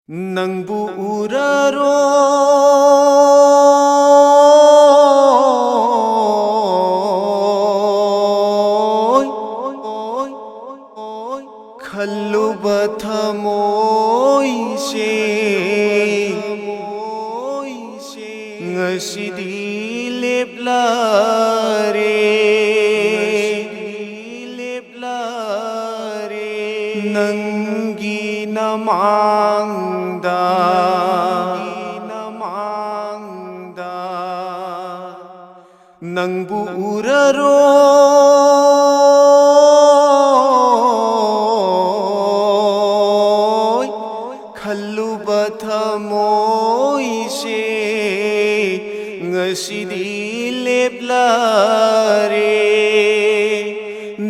Nangbu uraro Khalluba thamoise Ngasidi leplare Nangi namangda Nangbu uraro Khalluba thamoise Ngasidi leplare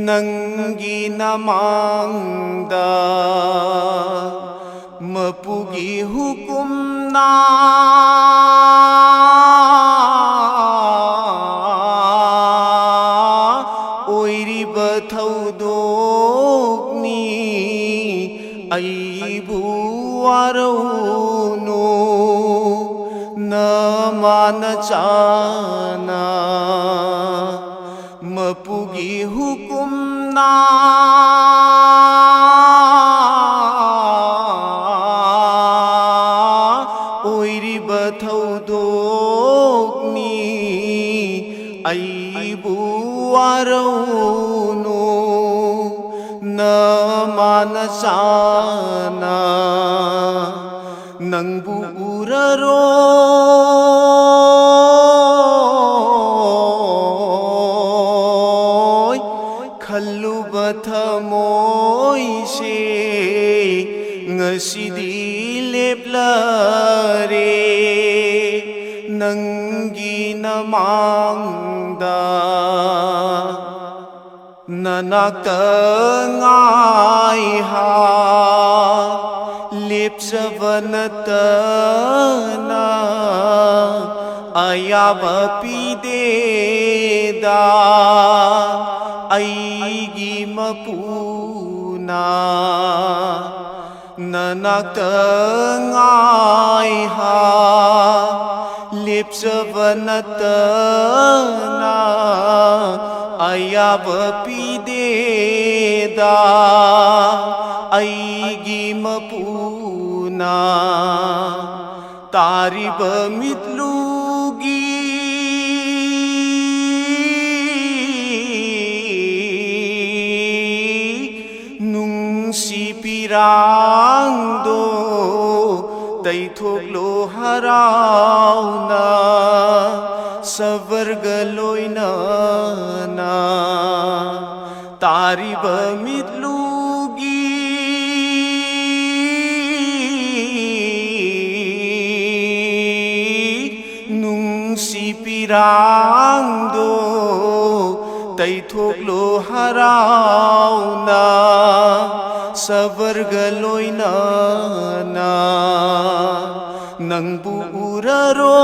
Nangi namangda Mapugi hukumna Oiriba thaudokni Aibu warauno Namana chana Mapugi hukumna Oiriba thaudokni Aibu warauno Namana chana Nangbu uraro Khalluba thamoise Ngasidi leplare Nangi namangda Nanakta ngai ha Lipsavanatana Ayaba pideda Aigi mapuna Nanakta ngai ha Lipsavanatana Ayaba pideda Aigi mapuna Tariba mitlugi Nungsi pirangdo Daithoklo harauna Savarga loinana Tariba mitlugi Nungsi pirangdo Daithoklo harauna Savarga loinana Nangbu uraro